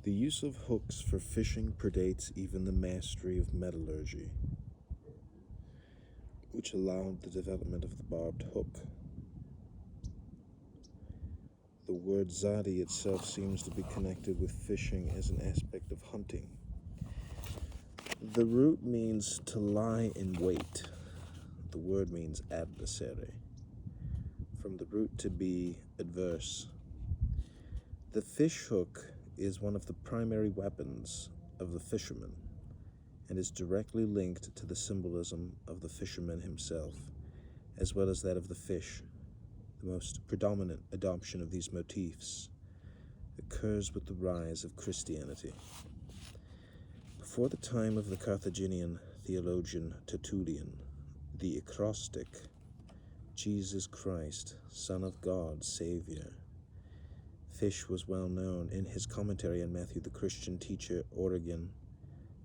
The use of hooks for fishing predates even the mastery of metallurgy, which allowed the development of the barbed hook. The word zadi itself seems to be connected with fishing as an aspect of hunting. The root means to lie in wait. The word means adversary. From the root to be adverse. The fish hook is one of the primary weapons of the fisherman and is directly linked to the symbolism of the fisherman himself, as well as that of the fish. The most predominant adoption of these motifs occurs with the rise of Christianity. Before the time of the Carthaginian theologian Tertullian, the acrostic, Jesus Christ, Son of God, Savior, fish was well known. In his commentary on Matthew, the Christian teacher Origen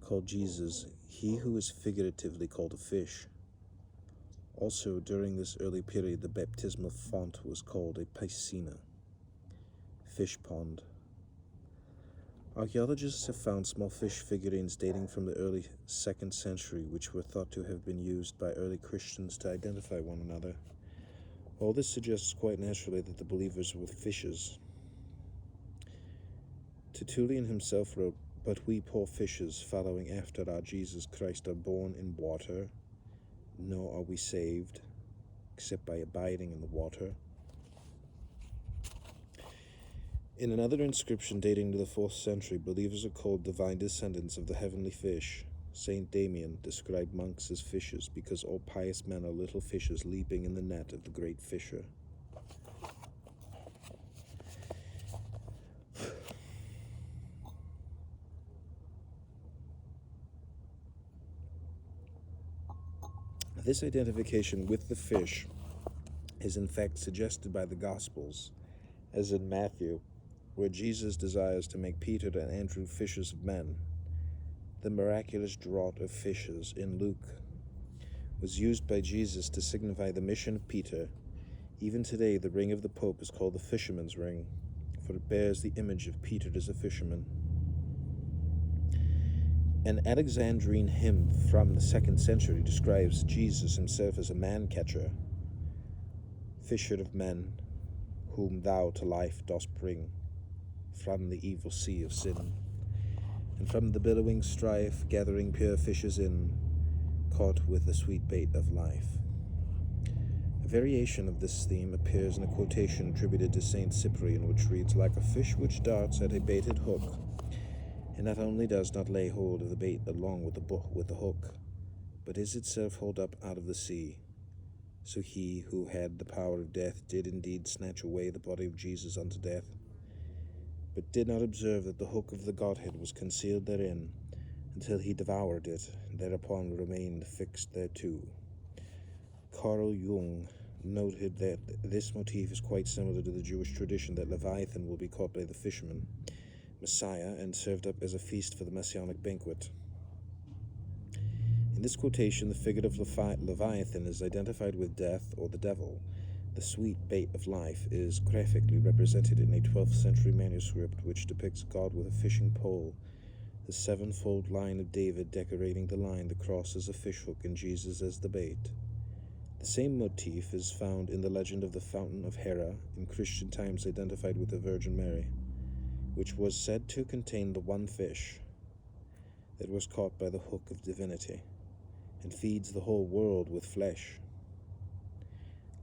called Jesus he who is figuratively called a fish. Also, during this early period, the baptismal font was called a piscina, fish pond. Archaeologists have found small fish figurines dating from the early 2nd century, which were thought to have been used by early Christians to identify one another. All this suggests quite naturally that the believers were fishes. Tertullian himself wrote, "But we poor fishes, following after our Jesus Christ, are born in water, nor are we saved, except by abiding in the water." In another inscription dating to the 4th century, believers are called divine descendants of the heavenly fish. Saint Damien described monks as fishes because all pious men are little fishes leaping in the net of the great fisher. This identification with the fish is in fact suggested by the Gospels, as in Matthew, where Jesus desires to make Peter and Andrew fishers of men. The miraculous draught of fishes in Luke was used by Jesus to signify the mission of Peter. Even today, the ring of the Pope is called the fisherman's ring, for it bears the image of Peter as a fisherman. An Alexandrine hymn from the 2nd century describes Jesus himself as a man-catcher, fisher of men, whom thou to life dost bring from the evil sea of sin, and from the billowing strife gathering pure fishes in, caught with the sweet bait of life. A variation of this theme appears in a quotation attributed to Saint Cyprian, which reads, "Like a fish which darts at a baited hook, and not only does not lay hold of the bait along with the hook, but is itself hauled up out of the sea. So he who had the power of death did indeed snatch away the body of Jesus unto death, but did not observe that the hook of the Godhead was concealed therein, until he devoured it, and thereupon remained fixed thereto." Carl Jung noted that this motif is quite similar to the Jewish tradition that Leviathan will be caught by the fisherman Messiah and served up as a feast for the messianic banquet. In this quotation, the figure of Leviathan is identified with death or the devil. The sweet bait of life is graphically represented in a 12th century manuscript which depicts God with a fishing pole, the sevenfold line of David decorating the line, the cross as a fishhook, and Jesus as the bait. The same motif is found in the legend of the Fountain of Hera, in Christian times identified with the Virgin Mary, which was said to contain the one fish that was caught by the hook of divinity and feeds the whole world with flesh.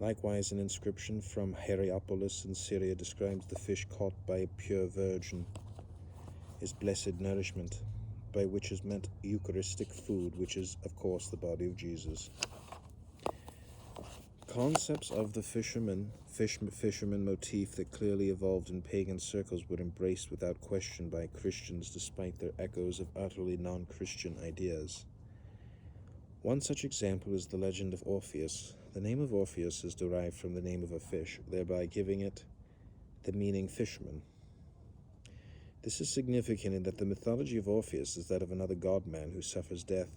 Likewise, an inscription from Hierapolis in Syria describes the fish caught by a pure virgin as blessed nourishment, by which is meant Eucharistic food, which is, of course, the body of Jesus. Concepts of the fisherman motif that clearly evolved in pagan circles were embraced without question by Christians despite their echoes of utterly non-Christian ideas. One such example is the legend of Orpheus. The name of Orpheus is derived from the name of a fish, thereby giving it the meaning fisherman. This is significant in that the mythology of Orpheus is that of another god-man who suffers death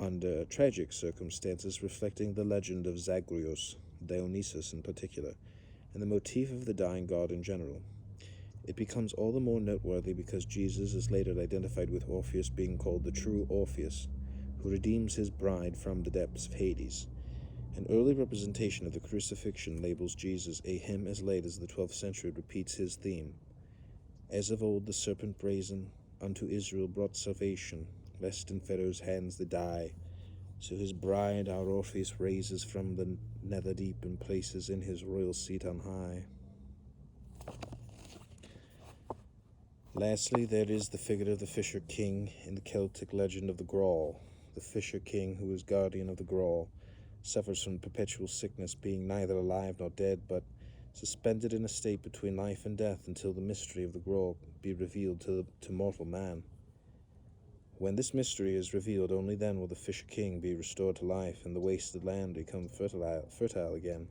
under tragic circumstances, reflecting the legend of Zagreus, Dionysus in particular, and the motif of the dying God in general. It becomes all the more noteworthy because Jesus is later identified with Orpheus being called the true Orpheus, who redeems his bride from the depths of Hades. An early representation of the crucifixion labels Jesus a him as late as the 12th century repeats his theme. As of old the serpent brazen unto Israel brought salvation, lest in Pharaoh's hands they die. So his bride our Orpheus raises from the nether deep and places in his royal seat on high. Lastly, there is the figure of the Fisher King in the Celtic legend of the Grawl. The Fisher King, who is guardian of the Grawl, suffers from perpetual sickness, being neither alive nor dead, but suspended in a state between life and death until the mystery of the Grawl be revealed to mortal man. When this mystery is revealed, only then will the Fisher King be restored to life and the wasted land become fertile again.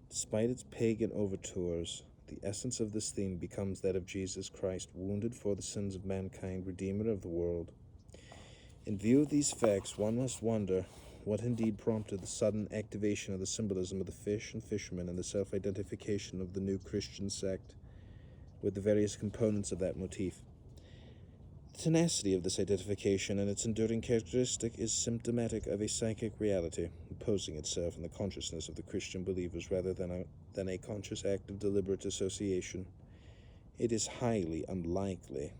Despite its pagan overtures, the essence of this theme becomes that of Jesus Christ, wounded for the sins of mankind, Redeemer of the world. In view of these facts, one must wonder what indeed prompted the sudden activation of the symbolism of the fish and fishermen and the self-identification of the new Christian sect with the various components of that motif. The tenacity of this identification and its enduring characteristic is symptomatic of a psychic reality imposing itself in the consciousness of the Christian believers rather than a conscious act of deliberate association. It is highly unlikely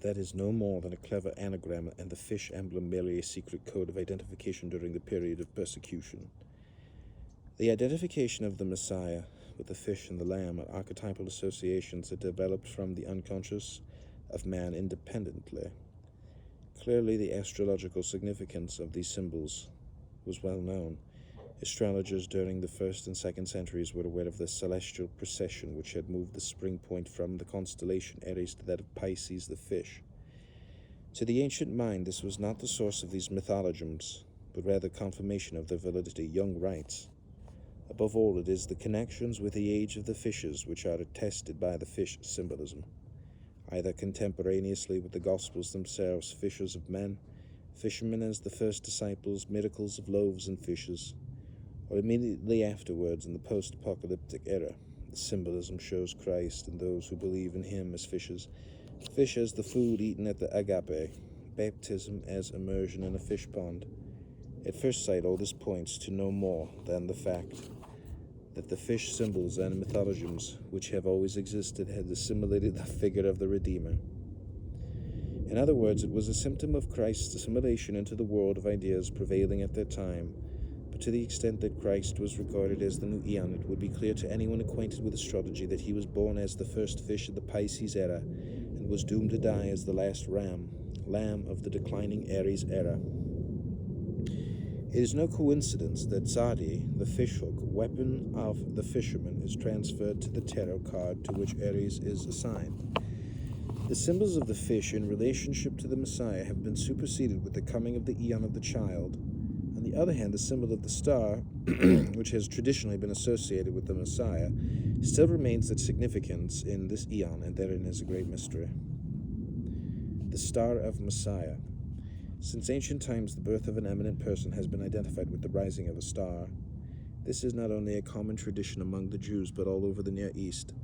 that is no more than a clever anagram and the fish emblem merely a secret code of identification during the period of persecution. The identification of the Messiah with the fish and the lamb are archetypal associations that developed from the unconscious of man independently. Clearly, the astrological significance of these symbols was well known. Astrologers during the 1st and 2nd centuries were aware of the celestial procession which had moved the spring point from the constellation Aries to that of Pisces the fish. To the ancient mind, this was not the source of these mythologisms, but rather confirmation of their validity. Young writes, above all, it is the connections with the age of the fishes which are attested by the fish symbolism. Either contemporaneously with the Gospels themselves, fishers of men, fishermen as the first disciples, miracles of loaves and fishes, or immediately afterwards in the post-apocalyptic era, the symbolism shows Christ and those who believe in him as fishes, fish as the food eaten at the agape, baptism as immersion in a fish pond. At first sight, all this points to no more than the fact that the fish symbols and mythologisms which have always existed had assimilated the figure of the Redeemer. In other words, it was a symptom of Christ's assimilation into the world of ideas prevailing at that time. But to the extent that Christ was regarded as the new Eon, it would be clear to anyone acquainted with astrology that he was born as the first fish of the Pisces era and was doomed to die as the last lamb of the declining Aries era. It is no coincidence that Zadi, the fishhook, weapon of the fisherman, is transferred to the tarot card to which Aries is assigned. The symbols of the fish in relationship to the Messiah have been superseded with the coming of the Eon of the Child. On the other hand, the symbol of the star, which has traditionally been associated with the Messiah, still remains its significance in this Eon, and therein is a great mystery. The Star of Messiah. Since ancient times, the birth of an eminent person has been identified with the rising of a star. This is not only a common tradition among the Jews, but all over the Near East.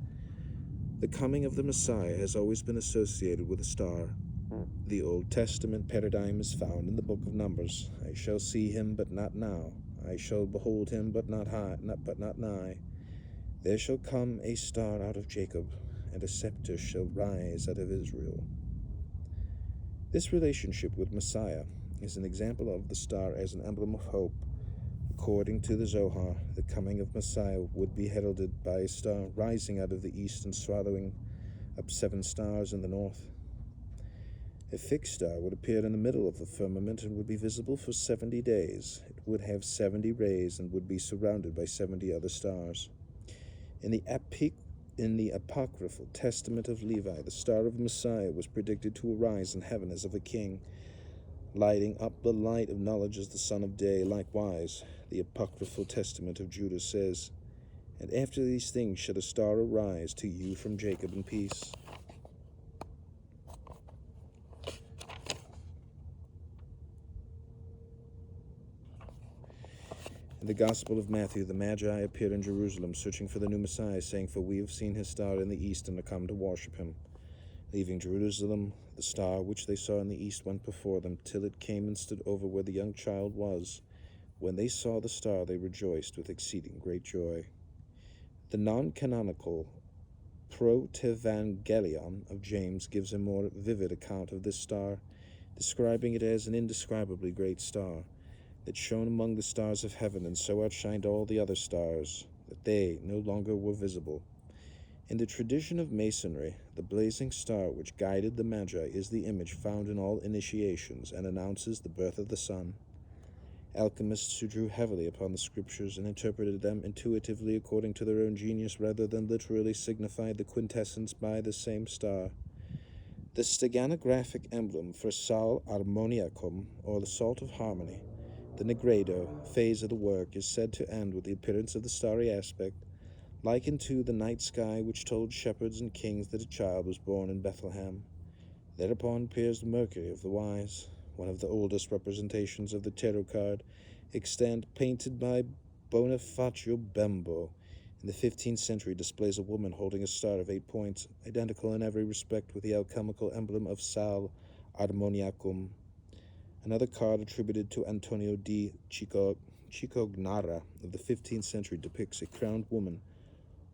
The coming of the Messiah has always been associated with a star. The Old Testament paradigm is found in the book of Numbers. I shall see him, but not now. I shall behold him, but not nigh. There shall come a star out of Jacob, and a scepter shall rise out of Israel. This relationship with Messiah is an example of the star as an emblem of hope. According to the Zohar, the coming of Messiah would be heralded by a star rising out of the east and swallowing up 7 stars in the north. A fixed star would appear in the middle of the firmament and would be visible for 70 days. It would have 70 rays and would be surrounded by 70 other stars. In the apocryphal Testament of Levi, the star of Messiah was predicted to arise in heaven as of a king, lighting up the light of knowledge as the son of day. Likewise, the apocryphal Testament of Judah says, and after these things shall a star arise to you from Jacob in peace. In the Gospel of Matthew, the Magi appeared in Jerusalem, searching for the new Messiah, saying, "For we have seen his star in the east and are come to worship him." Leaving Jerusalem, the star which they saw in the east went before them, till it came and stood over where the young child was. When they saw the star, they rejoiced with exceeding great joy. The non-canonical Protevangelion of James gives a more vivid account of this star, describing it as an indescribably great star that shone among the stars of heaven and so outshined all the other stars that they no longer were visible. In the tradition of Masonry, the blazing star which guided the Magi is the image found in all initiations and announces the birth of the sun. Alchemists who drew heavily upon the scriptures and interpreted them intuitively according to their own genius rather than literally signified the quintessence by the same star. The steganographic emblem for Sal Armoniacum, or the salt of harmony, the Negredo phase of the work, is said to end with the appearance of the starry aspect, likened to the night sky which told shepherds and kings that a child was born in Bethlehem. Thereupon appears the Mercury of the Wise, one of the oldest representations of the tarot card, extant painted by Bonifacio Bembo in the 15th century, displays a woman holding a star of 8 points, identical in every respect with the alchemical emblem of Sal Armoniacum. Another card attributed to Antonio di Cicognara of the 15th century depicts a crowned woman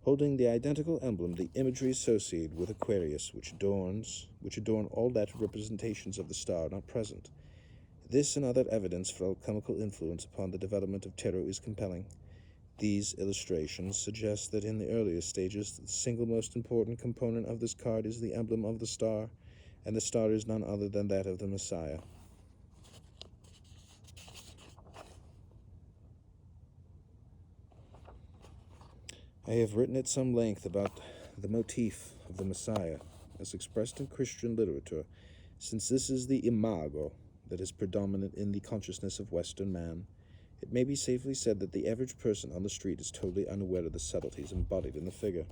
holding the identical emblem, the imagery associated with Aquarius, which adorn all latter representations of the star not present. This and other evidence for alchemical influence upon the development of tarot is compelling. These illustrations suggest that in the earliest stages, the single most important component of this card is the emblem of the star, and the star is none other than that of the Messiah. I have written at some length about the motif of the Messiah as expressed in Christian literature, since this is the imago that is predominant in the consciousness of Western man. It may be safely said that the average person on the street is totally unaware of the subtleties embodied in the figure.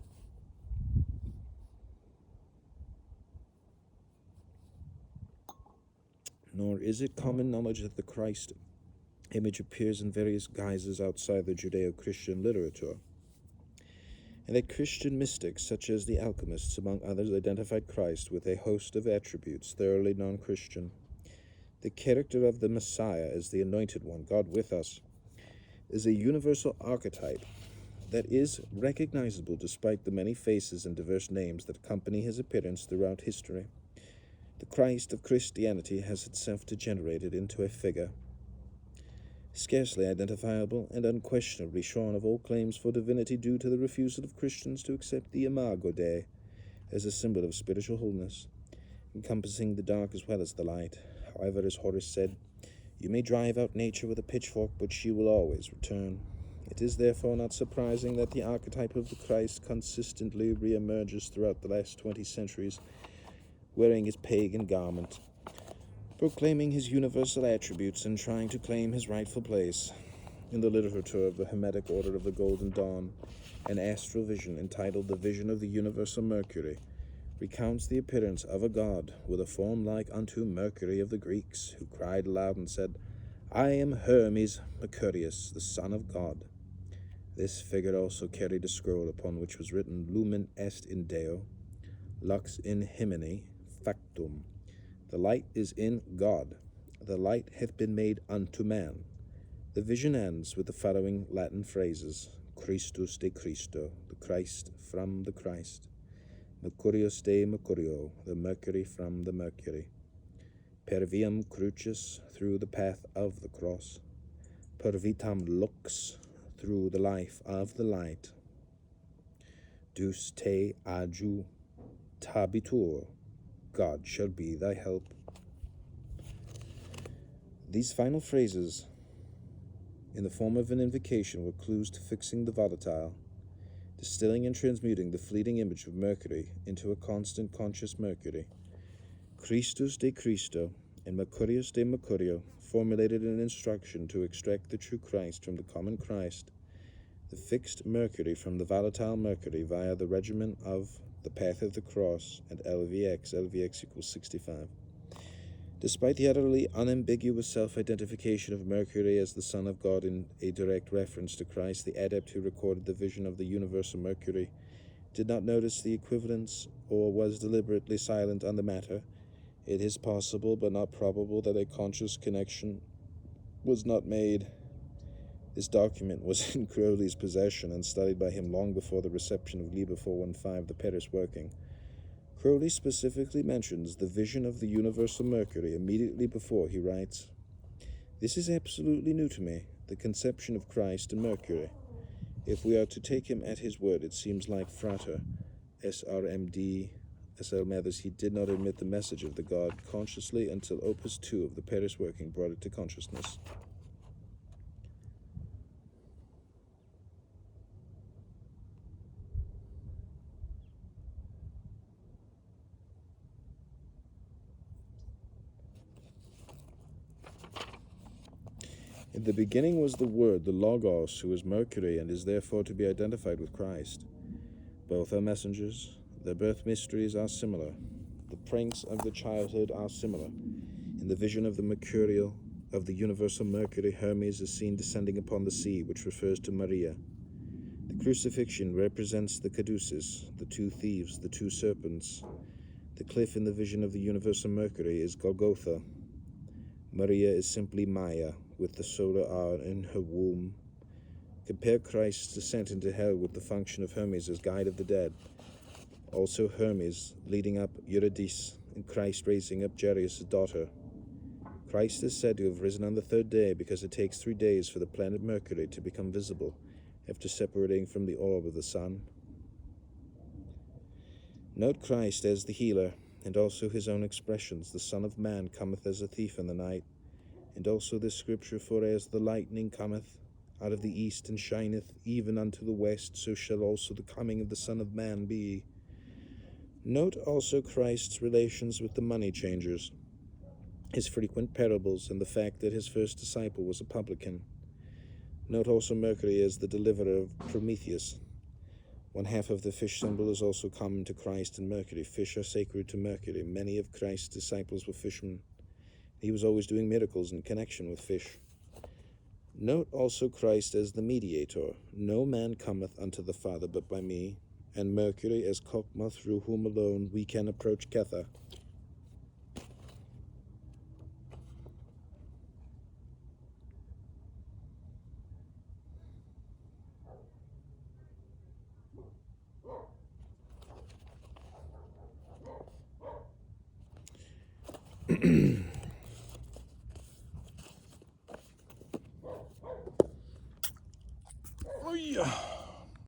Nor is it common knowledge that the Christ image appears in various guises outside the Judeo-Christian literature, and that Christian mystics, such as the alchemists, among others, identified Christ with a host of attributes thoroughly non-Christian. The character of the Messiah as the Anointed One, God with us, is a universal archetype that is recognizable despite the many faces and diverse names that accompany his appearance throughout history. The Christ of Christianity has itself degenerated into a figure scarcely identifiable and unquestionably shorn of all claims for divinity due to the refusal of Christians to accept the Imago Dei as a symbol of spiritual wholeness, encompassing the dark as well as the light. However, as Horace said, "You may drive out nature with a pitchfork, but she will always return." It is therefore not surprising that the archetype of the Christ consistently reemerges throughout the last 20 centuries, wearing his pagan garment, proclaiming his universal attributes and trying to claim his rightful place. In the literature of the Hermetic Order of the Golden Dawn, an astral vision entitled The Vision of the Universal Mercury recounts the appearance of a god with a form like unto Mercury of the Greeks, who cried aloud and said, "I am Hermes Mercurius, the son of God." This figure also carried a scroll upon which was written, "Lumen est in Deo, lux in himine factum." The light is in God. The light hath been made unto man. The vision ends with the following Latin phrases: Christus de Christo, the Christ from the Christ. Mercurius de Mercurio, the Mercury from the Mercury. Per viam crucis, through the path of the cross. Per vitam lux, through the life of the light. Deus te adju tabitur, God shall be thy help. These final phrases, in the form of an invocation, were clues to fixing the volatile, distilling and transmuting the fleeting image of Mercury into a constant conscious Mercury. Christus de Christo and Mercurius de Mercurio formulated an instruction to extract the true Christ from the common Christ, the fixed Mercury from the volatile Mercury, via the regimen of the path of the cross and LVX equals 65. Despite the utterly unambiguous self-identification of Mercury as the Son of God in a direct reference to Christ, the adept who recorded the vision of the universal Mercury did not notice the equivalence or was deliberately silent on the matter. It is possible, but not probable, that a conscious connection was not made. This document was in Crowley's possession and studied by him long before the reception of Liber 415, the Paris working. Crowley specifically mentions the vision of the universal Mercury immediately before he writes, "This is absolutely new to me, the conception of Christ and Mercury. If we are to take him at his word, it seems like Frater SRMD S.L. Mathers, he did not admit the message of the God consciously until Opus 2 of the Paris working brought it to consciousness." In the beginning was the Word, the Logos, who is Mercury and is therefore to be identified with Christ. Both are messengers. Their birth mysteries are similar. The pranks of the childhood are similar. In the vision of the universal Mercury, Hermes is seen descending upon the sea, which refers to Maria. The crucifixion represents the caduceus, the two thieves, the two serpents. The cliff in the vision of the universal Mercury is Golgotha. Maria is simply Maya, with the solar hour in her womb. Compare Christ's descent into hell with the function of Hermes as guide of the dead. Also Hermes leading up Eurydice, and Christ raising up Jairus' daughter. Christ is said to have risen on the third day because it takes 3 days for the planet Mercury to become visible after separating from the orb of the sun. Note Christ as the healer, and also his own expressions. The Son of Man cometh as a thief in the night, and also this scripture, for as the lightning cometh out of the east and shineth even unto the west, so shall also the coming of the Son of Man be. Note also Christ's relations with the money changers, his frequent parables, and the fact that his first disciple was a publican. Note also Mercury as the deliverer of Prometheus. One half of the fish symbol is also common to Christ and Mercury. Fish are sacred to Mercury. Many of Christ's disciples were fishermen. He was always doing miracles in connection with fish. Note also Christ as the mediator. No man cometh unto the Father but by me, and Mercury as Kokma, through whom alone we can approach Ketha. Oh yeah.